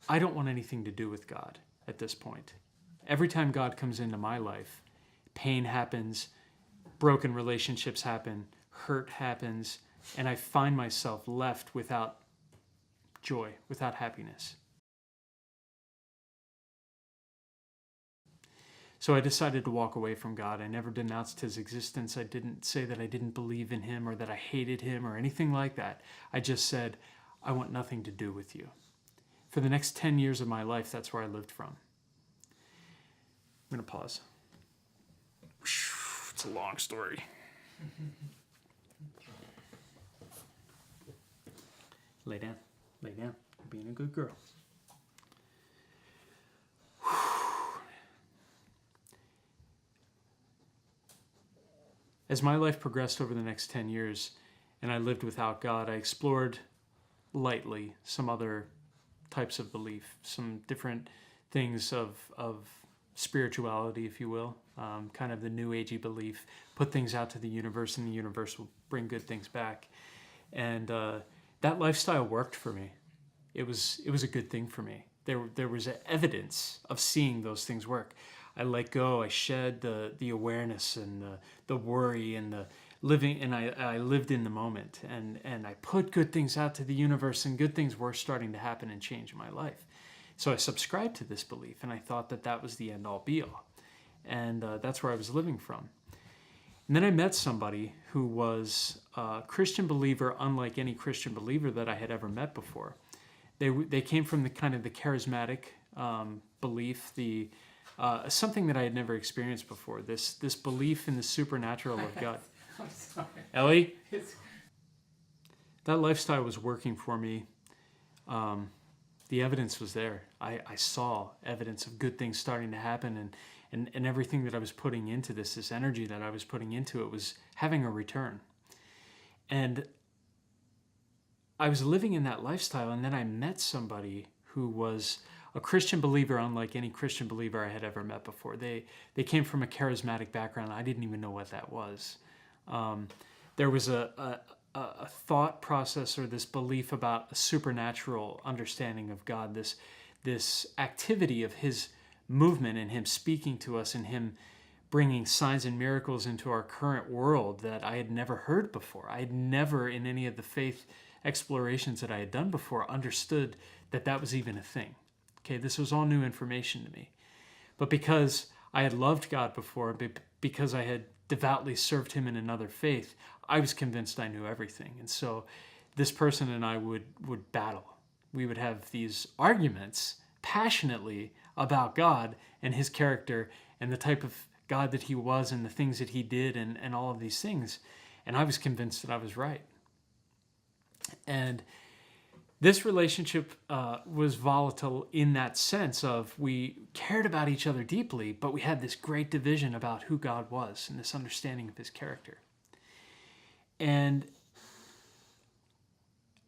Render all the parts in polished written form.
I don't want anything to do with God at this point. Every time God comes into my life, pain happens, broken relationships happen, hurt happens, and I find myself left without joy, without happiness. So I decided to walk away from God. I never denounced his existence. I didn't say that I didn't believe in him or that I hated him or anything like that. I just said, I want nothing to do with you. For the next 10 years of my life, that's where I lived from. I'm going to pause. It's a long story. Lay down. Lay down. You're being a good girl. As my life progressed over the next 10 years and I lived without God, I explored lightly some other types of belief, some different things of spirituality, if you will, kind of the new agey belief, put things out to the universe and the universe will bring good things back. And that lifestyle worked for me. It was a good thing for me. There was evidence of seeing those things work. I let go. I shed the awareness and the worry and the living, and I lived in the moment. And I put good things out to the universe, and good things were starting to happen and change in my life. So I subscribed to this belief, and I thought that that was the end-all, be-all. And that's where I was living from. And then I met somebody who was a Christian believer, unlike any Christian believer that I had ever met before. They came from the kind of the charismatic belief, something that I had never experienced before. This belief in the supernatural of God. I'm sorry. Ellie, that lifestyle was working for me. The evidence was there. I saw evidence of good things starting to happen, and everything that I was putting into this energy that I was putting into it was having a return. And I was living in that lifestyle, and then I met somebody who was a Christian believer unlike any Christian believer I had ever met before. They came from a charismatic background. I didn't even know what that was. There was a thought process or this belief about a supernatural understanding of God, this activity of his movement and him speaking to us and him bringing signs and miracles into our current world that I had never heard before. I had never, in any of the faith explorations that I had done before, understood that that was even a thing. Okay, this was all new information to me. But because I had loved God before, because I had devoutly served him in another faith, I was convinced I knew everything. And so this person and I would battle. We would have these arguments passionately about God and his character and the type of God that he was and the things that he did and all of these things. And I was convinced that I was right. And this relationship was volatile in that sense of we cared about each other deeply, but we had this great division about who God was and this understanding of his character. And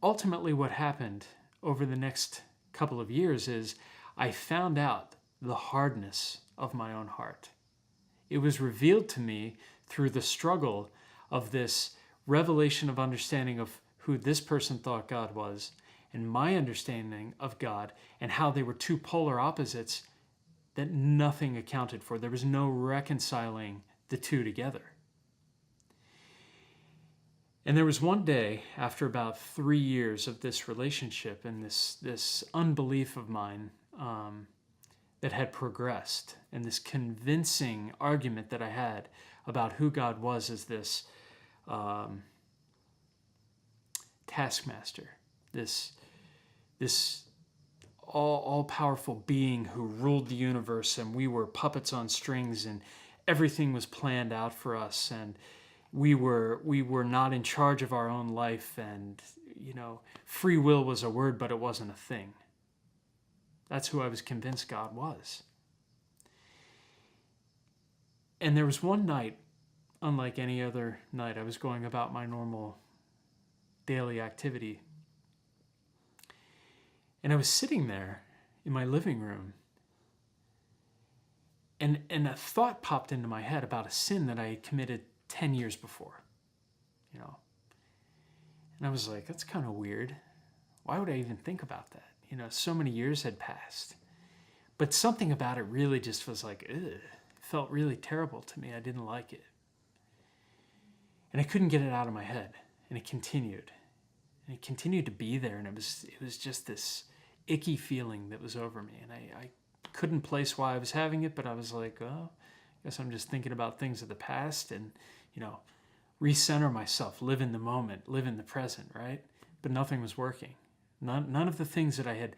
ultimately what happened over the next couple of years is I found out the hardness of my own heart. It was revealed to me through the struggle of this revelation of understanding of who this person thought God was and my understanding of God and how they were two polar opposites that nothing accounted for. There was no reconciling the two together. And there was one day after about 3 years of this relationship and this unbelief of mine that had progressed and this convincing argument that I had about who God was as this taskmaster, this all-powerful being who ruled the universe, and we were puppets on strings, and everything was planned out for us, and we were not in charge of our own life, and free will was a word, but it wasn't a thing. That's who I was convinced God was. And there was one night, unlike any other night, I was going about my normal daily activity. And I was sitting there in my living room, and a thought popped into my head about a sin that I had committed 10 years before, And I was like, that's kind of weird. Why would I even think about that, so many years had passed. But something about it really just was like, ugh. It felt really terrible to me. I didn't like it. And I couldn't get it out of my head. And it continued. And it continued to be there. And it was just this icky feeling that was over me. And I couldn't place why I was having it, but I was like, oh, I guess I'm just thinking about things of the past and, recenter myself, live in the moment, live in the present, right? But nothing was working. None of the things that I had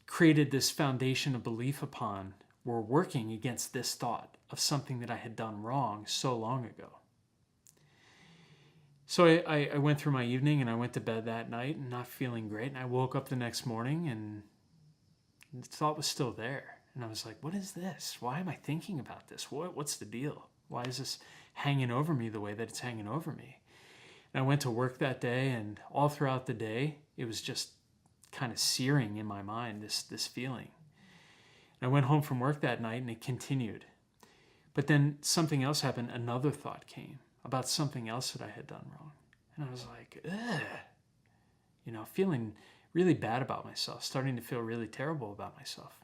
created this foundation of belief upon were working against this thought of something that I had done wrong so long ago. So I went through my evening and I went to bed that night and not feeling great. And I woke up the next morning and the thought was still there. And I was like, what is this? Why am I thinking about this? What's the deal? Why is this hanging over me the way that it's hanging over me? And I went to work that day, and all throughout the day, it was just kind of searing in my mind, this feeling. And I went home from work that night and it continued. But then something else happened. Another thought came about something else that I had done wrong. And I was like, ugh, feeling really bad about myself, starting to feel really terrible about myself.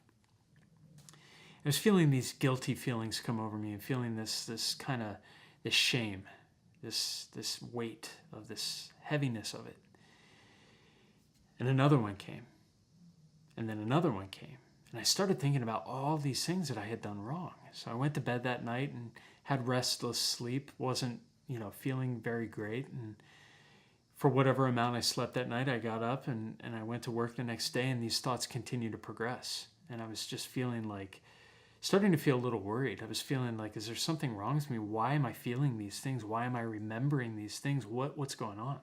I was feeling these guilty feelings come over me and feeling this kind of this shame, this weight of this heaviness of it. And another one came. And then another one came. And I started thinking about all these things that I had done wrong. So I went to bed that night and had restless sleep, wasn't, feeling very great. And for whatever amount I slept that night, I got up and I went to work the next day, and these thoughts continued to progress. And I was just feeling starting to feel a little worried. I was feeling like, is there something wrong with me? Why am I feeling these things? Why am I remembering these things? What's going on?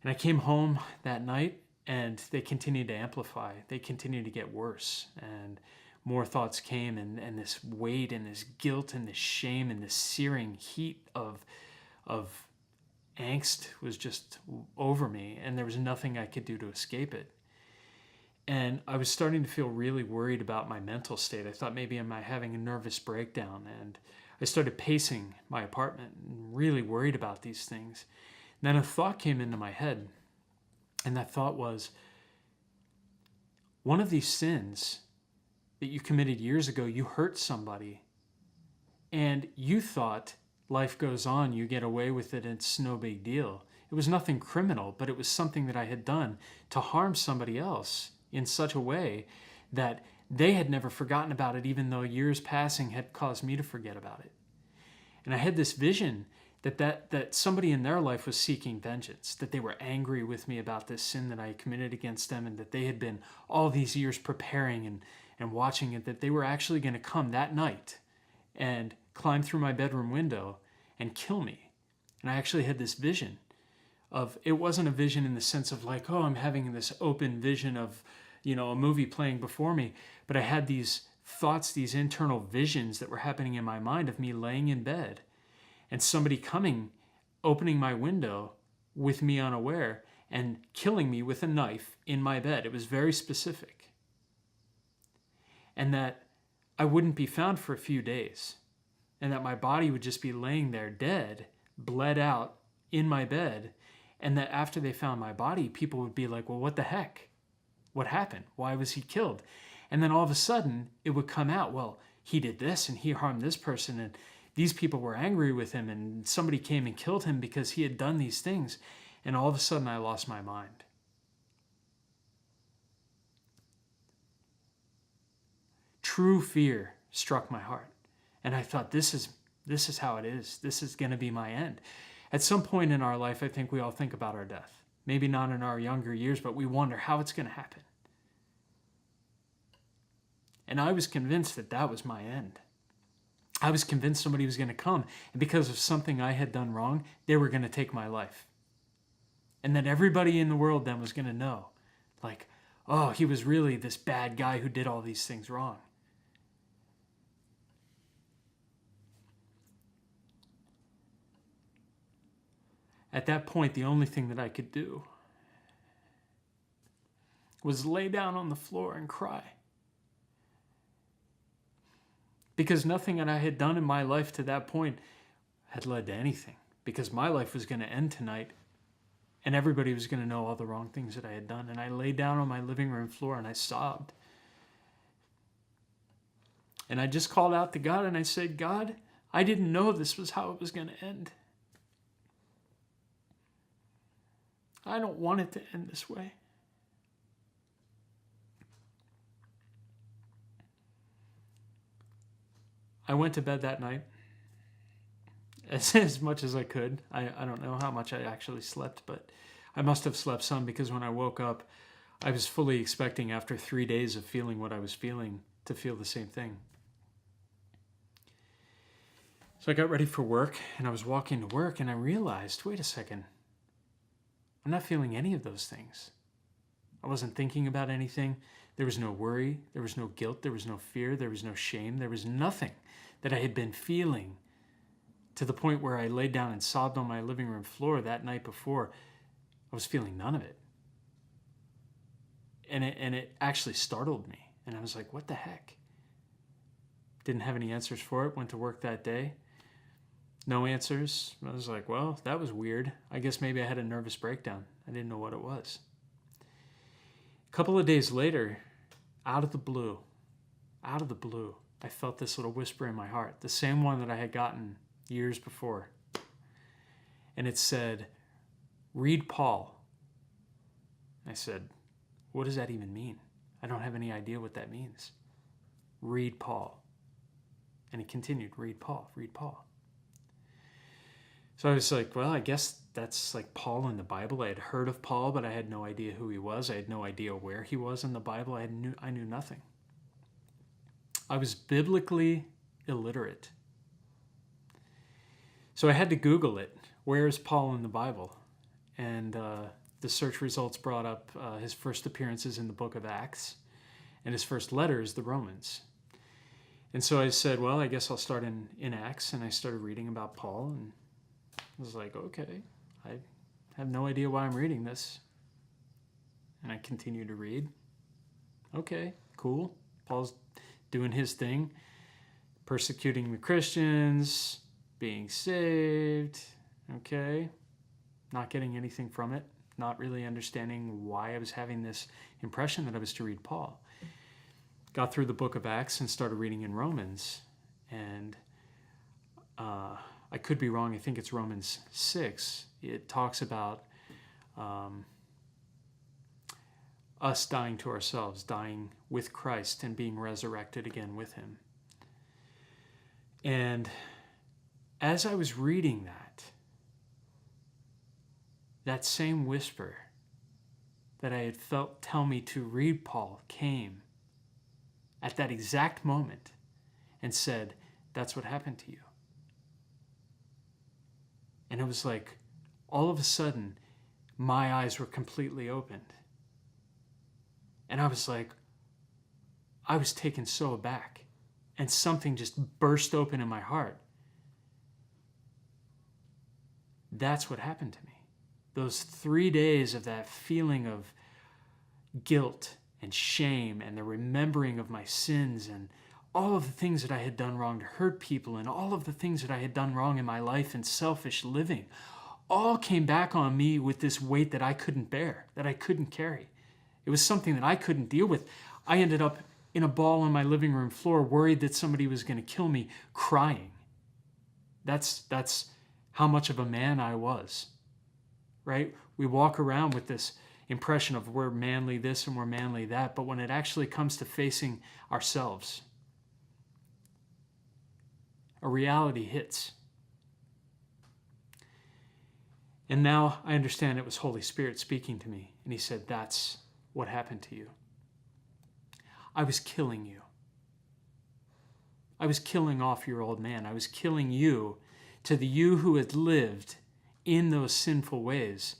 And I came home that night and they continued to amplify. They continued to get worse. And more thoughts came, and this weight and this guilt and this shame and this searing heat of angst was just over me, and there was nothing I could do to escape it. And I was starting to feel really worried about my mental state. I thought maybe am I having a nervous breakdown? And I started pacing my apartment and really worried about these things. And then a thought came into my head, and that thought was, one of these sins that you committed years ago, you hurt somebody, and you thought life goes on, you get away with it, and it's no big deal. It was nothing criminal, but it was something that I had done to harm somebody else in such a way that they had never forgotten about it, even though years passing had caused me to forget about it. And I had this vision that somebody in their life was seeking vengeance, that they were angry with me about this sin that I committed against them, and that they had been all these years preparing and watching it, that they were actually going to come that night and climb through my bedroom window and kill me. And I actually had this vision of, it wasn't a vision in the sense of like, oh, I'm having this open vision of, a movie playing before me, but I had these thoughts, these internal visions that were happening in my mind of me laying in bed and somebody coming, opening my window with me unaware and killing me with a knife in my bed. It was very specific. And that I wouldn't be found for a few days, and that my body would just be laying there dead, bled out in my bed, and that after they found my body, people would be like, well, what the heck? What happened? Why was he killed? And then all of a sudden, it would come out, well, he did this, and he harmed this person, and these people were angry with him, and somebody came and killed him because he had done these things. And all of a sudden, I lost my mind. True fear struck my heart. And I thought, this is how it is. This is going to be my end. At some point in our life, I think we all think about our death. Maybe not in our younger years, but we wonder how it's going to happen. And I was convinced that was my end. I was convinced somebody was going to come, and because of something I had done wrong, they were going to take my life. And that everybody in the world then was going to know, like, oh, he was really this bad guy who did all these things wrong. At that point, the only thing that I could do was lay down on the floor and cry. Because nothing that I had done in my life to that point had led to anything. Because my life was going to end tonight, And everybody was going to know all the wrong things that I had done. And I lay down on my living room floor and I sobbed. And I just called out to God and I said, God, I didn't know this was how it was going to end. I don't want it to end this way. I went to bed that night as much as I could. I don't know how much I actually slept, but I must have slept some, because when I woke up, I was fully expecting, after 3 days of feeling what I was feeling, to feel the same thing. So I got ready for work, and I was walking to work, and I realized, wait a second, I'm not feeling any of those things. I wasn't thinking about anything. There was no worry, there was no guilt, there was no fear, there was no shame, there was nothing that I had been feeling, to the point where I laid down and sobbed on my living room floor that night before. I was feeling none of it. And it actually startled me. And I was like, what the heck? Didn't have any answers for it. Went to work that day. No answers. I was like, well, that was weird. I guess maybe I had a nervous breakdown. I didn't know what it was. A couple of days later, out of the blue, I felt this little whisper in my heart, the same one that I had gotten years before. And it said, read Paul. I said, what does that even mean? I don't have any idea what that means. Read Paul. And it continued, read Paul, read Paul. So I was like, well, I guess that's like Paul in the Bible. I had heard of Paul, but I had no idea who he was. I had no idea where he was in the Bible. I knew nothing. I was biblically illiterate. So I had to Google it. Where is Paul in the Bible? And the search results brought up his first appearances in the book of Acts, and his first letter is the Romans. And so I said, well, I guess I'll start in Acts, and I started reading about Paul, and I was like, okay, I have no idea why I'm reading this. And I continued to read. Okay, cool. Paul's doing his thing, persecuting the Christians, being saved, okay, not getting anything from it, not really understanding why I was having this impression that I was to read Paul. Got through the book of Acts and started reading in Romans, and I could be wrong, I think it's Romans 6. It talks about us dying to ourselves, dying with Christ and being resurrected again with him. And as I was reading that same whisper that I had felt tell me to read Paul came at that exact moment and said, that's what happened to you. And it was like, all of a sudden, my eyes were completely opened. And I was like, I was taken so aback, and something just burst open in my heart. That's what happened to me. Those 3 days of that feeling of guilt and shame and the remembering of my sins and all of the things that I had done wrong to hurt people and all of the things that I had done wrong in my life and selfish living, all came back on me with this weight that I couldn't bear, that I couldn't carry. It was something that I couldn't deal with. I ended up in a ball on my living room floor, worried that somebody was going to kill me, crying. That's how much of a man I was, right? We walk around with this impression of we're manly this and we're manly that, but when it actually comes to facing ourselves, a reality hits. And now I understand it was Holy Spirit speaking to me, and he said, that's what happened to you. I was killing you. I was killing off your old man. I was killing you to the you who had lived in those sinful ways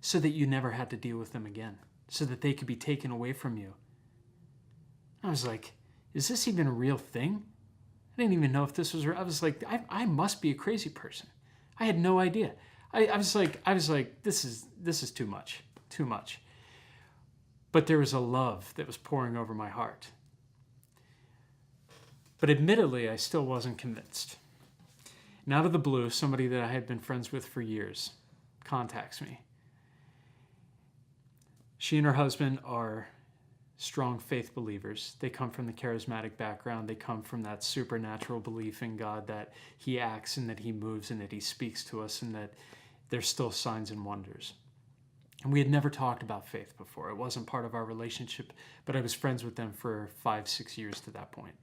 so that you never had to deal with them again, so that they could be taken away from you. I was like, is this even a real thing? I didn't even know if this was real. I was like, I must be a crazy person. I had no idea. I was like, this is too much. But there was a love that was pouring over my heart. But admittedly, I still wasn't convinced. And out of the blue, somebody that I had been friends with for years contacts me. She and her husband are strong faith believers. They come from the charismatic background. They come from that supernatural belief in God, that he acts and that he moves and that he speaks to us and that there's still signs and wonders. And we had never talked about faith before. It wasn't part of our relationship, but I was friends with them for 5-6 years to that point.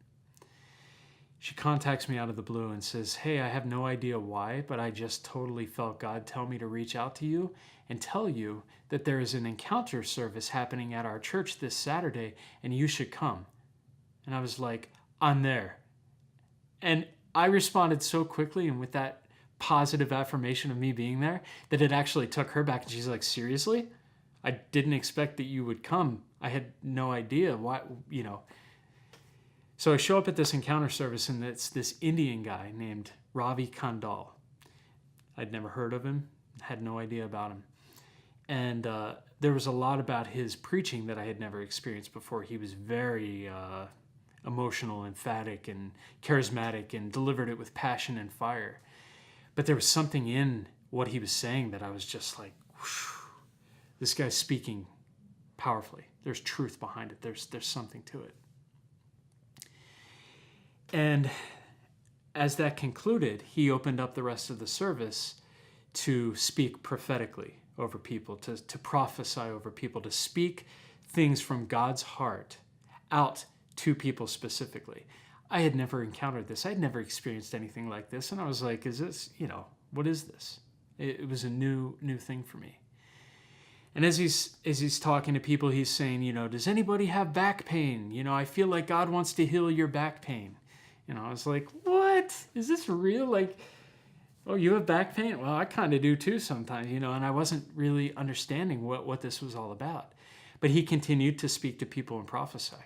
She contacts me out of the blue and says, hey, I have no idea why, but I just totally felt God tell me to reach out to you and tell you that there is an encounter service happening at our church this Saturday and you should come. And I was like, I'm there. And I responded so quickly and with that positive affirmation of me being there that it actually took her back. And she's like, seriously? I didn't expect that you would come. I had no idea why, So I show up at this encounter service and it's this Indian guy named Ravi Kandal. I'd never heard of him, had no idea about him. And there was a lot about his preaching that I had never experienced before. He was very emotional, emphatic, and charismatic and delivered it with passion and fire. But there was something in what he was saying that I was just like, whoosh, this guy's speaking powerfully. There's truth behind it. There's something to it. And as that concluded, he opened up the rest of the service to speak prophetically over people, to prophesy over people, to speak things from God's heart out to people specifically. I had never encountered this. I'd never experienced anything like this. And I was like, is this, what is this? It was a new thing for me. And as he's talking to people, he's saying, does anybody have back pain? I feel like God wants to heal your back pain. I was like, what? Is this real? Like, oh, you have back pain? Well, I kind of do too sometimes, and I wasn't really understanding what this was all about. But he continued to speak to people and prophesy.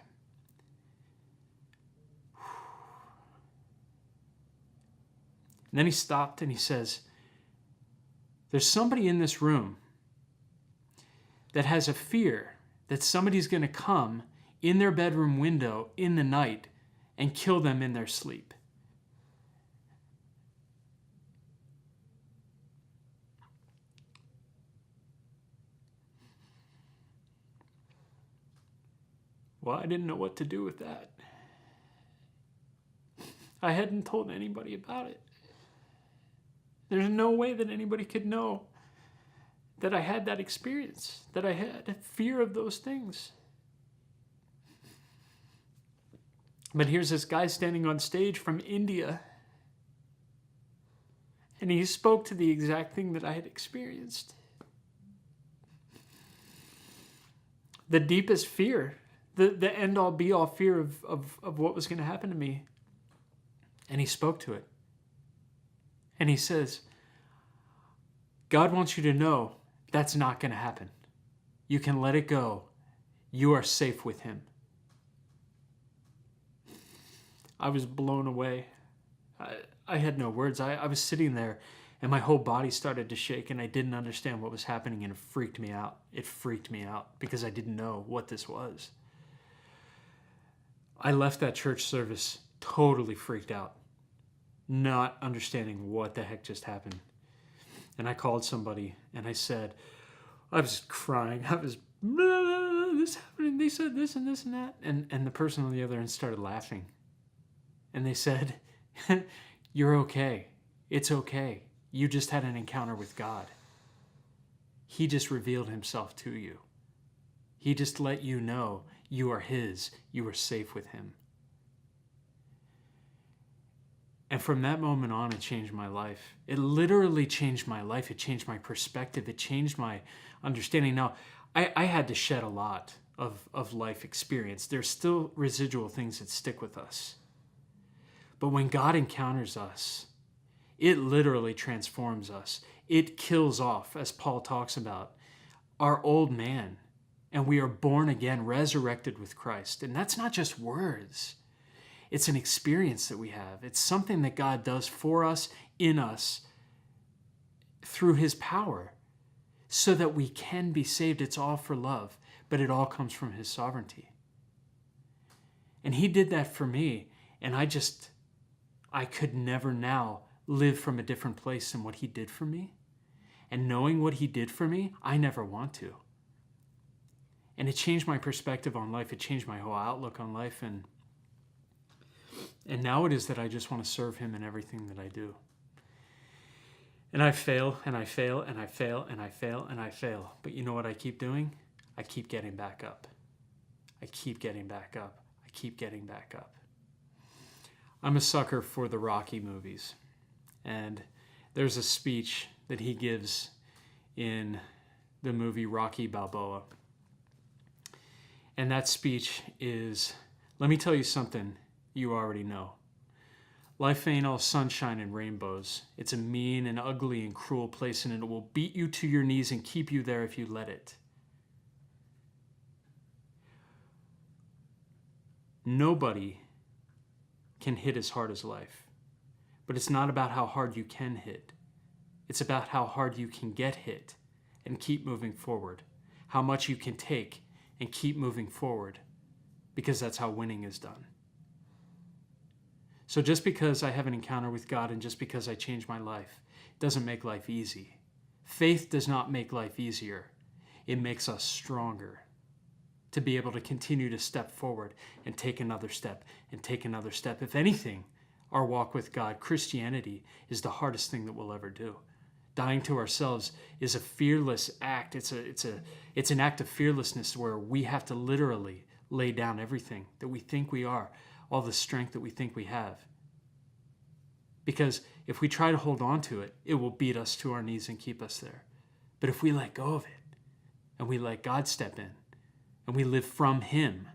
And then he stopped and he says, there's somebody in this room that has a fear that somebody's going to come in their bedroom window in the night and kill them in their sleep. Well, I didn't know what to do with that. I hadn't told anybody about it. There's no way that anybody could know that I had that experience, that I had a fear of those things. But here's this guy standing on stage from India, and he spoke to the exact thing that I had experienced. The deepest fear, the end-all be-all fear of what was going to happen to me. And he spoke to it. And he says, God wants you to know that's not going to happen. You can let it go. You are safe with him. I was blown away. I had no words. I was sitting there and my whole body started to shake and I didn't understand what was happening and it freaked me out. It freaked me out because I didn't know what this was. I left that church service totally freaked out, not understanding what the heck just happened. And I called somebody and I said, I was crying. I was, this happened. They said this and this and that. And the person on the other end started laughing. And they said, you're okay. It's okay. You just had an encounter with God. He just revealed himself to you. He just let you know you are his. You are safe with him. And from that moment on, it changed my life. It literally changed my life. It changed my perspective. It changed my understanding. Now, I had to shed a lot of life experience. There's still residual things that stick with us. But when God encounters us, it literally transforms us. It kills off, as Paul talks about, our old man. And we are born again, resurrected with Christ. And that's not just words. It's an experience that we have. It's something that God does for us, in us, through his power, so that we can be saved. It's all for love, but it all comes from his sovereignty. And he did that for me, and I could never now live from a different place than what he did for me. And knowing what he did for me, I never want to. And it changed my perspective on life. It changed my whole outlook on life. And now it is that I just want to serve him in everything that I do. And I fail, and I fail, and I fail, and I fail, and I fail. But you know what I keep doing? I keep getting back up. I keep getting back up. I keep getting back up. I'm a sucker for the Rocky movies. And there's a speech that he gives in the movie Rocky Balboa. And that speech is, let me tell you something you already know. Life ain't all sunshine and rainbows. It's a mean and ugly and cruel place, and it will beat you to your knees and keep you there if you let it. Nobody can hit as hard as life. But it's not about how hard you can hit. It's about how hard you can get hit and keep moving forward. How much you can take and keep moving forward. Because that's how winning is done. So just because I have an encounter with God and just because I change my life, it doesn't make life easy. Faith does not make life easier. It makes us stronger to be able to continue to step forward and take another step and take another step. If anything, our walk with God, Christianity, is the hardest thing that we'll ever do. Dying to ourselves is a fearless act. It's an act of fearlessness where we have to literally lay down everything that we think we are, all the strength that we think we have. Because if we try to hold on to it, it will beat us to our knees and keep us there. But if we let go of it and we let God step in and we live from him,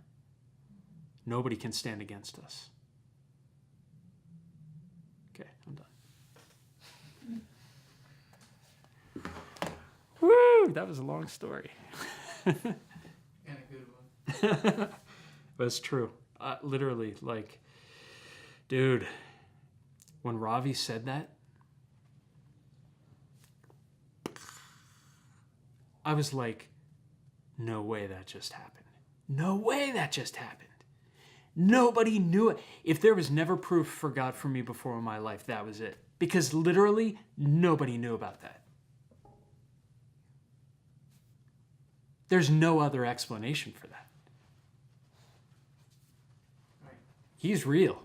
nobody can stand against us. Okay, I'm done. Woo! That was a long story. And a good one. But it's true. Literally, dude, when Ravi said that, I was like, no way that just happened. No way that just happened. Nobody knew it. If there was never proof for God for me before in my life, that was it. Because literally, nobody knew about that. There's no other explanation for that. He's real.